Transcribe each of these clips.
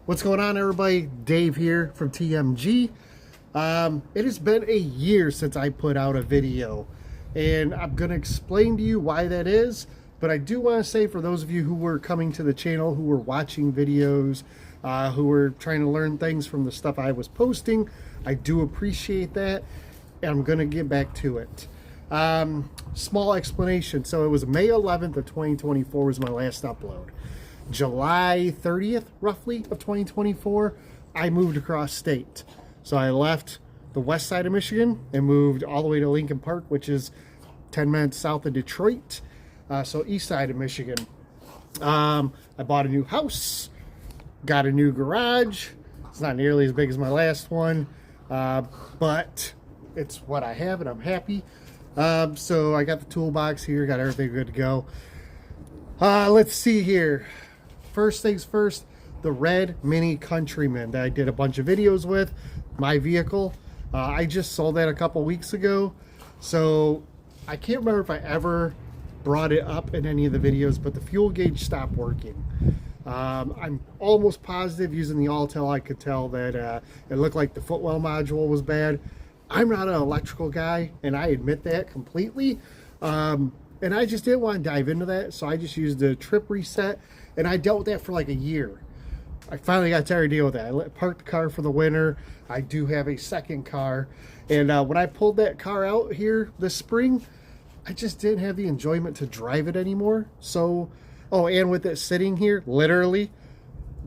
What's going on, everybody? Dave here from TMG. It has been a year since I put out a video, and I'm going to explain to you why that is. But I do want to say, for those of you who were coming to the channel, who were watching videos, who were trying to learn things from the stuff I was posting, I do appreciate that, and I'm going to get back to it. Small explanation. So it was May 11th of 2024 was my last upload. July 30th, roughly, of 2024, I moved across state. So I left the west side of Michigan and moved all the way to Lincoln Park, which is 10 minutes south of Detroit. So east side of Michigan. I bought a new house, got a new garage. It's not nearly as big as my last one, but it's what I have, and I'm happy. So I got the toolbox here, got everything good to go. Let's see here. First things first, the red Mini Countryman that I did a bunch of videos with, my vehicle. I just sold that a couple weeks ago. So I can't remember if I ever brought it up in any of the videos, but the fuel gauge stopped working. I'm almost positive, using the Altel, I could tell that it looked like the footwell module was bad. I'm not an electrical guy, and I admit that completely. And I just didn't want to dive into that, so I just used the trip reset, and I dealt with that for like a year. I finally got tired of dealing with that. I parked the car for the winter. I do have a second car, and when I pulled that car out here this spring, I just didn't have the enjoyment to drive it anymore. So, oh, and with it sitting here, literally,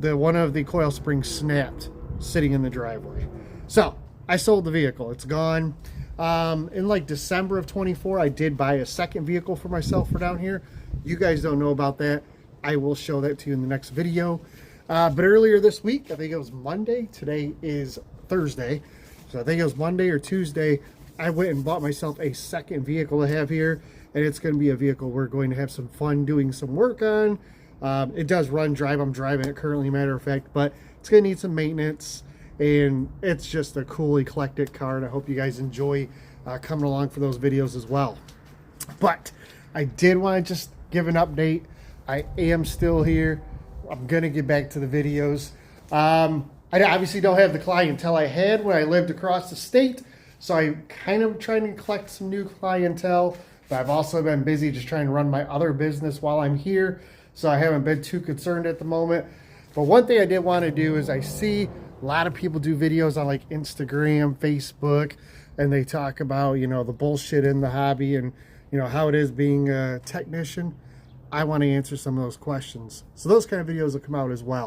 one of the coil springs snapped sitting in the driveway. So I sold the vehicle. It's gone. In like December of 24, I did buy a second vehicle for myself for down here. You guys don't know about that. I will show that to you in the next video. But earlier this week, I think it was Monday. Today is Thursday. So I think it was Monday or Tuesday. I went and bought myself a second vehicle to have here. And it's going to be a vehicle we're going to have some fun doing some work on. It does run, drive. I'm driving it currently, matter of fact. But it's going to need some maintenance. And it's just a cool, eclectic car, and I hope you guys enjoy coming along for those videos as well. But I did want to just give an update. I am still here. I'm going to get back to the videos. I obviously don't have the clientele I had when I lived across the state, so I'm kind of trying to collect some new clientele, but I've also been busy just trying to run my other business while I'm here, so I haven't been too concerned at the moment. But one thing I did want to do is I see a lot of people do videos on like Instagram, Facebook, and they talk about, you know, the bullshit in the hobby and, you know, how it is being a technician. I want to answer some of those questions. So those kind of videos will come out as well.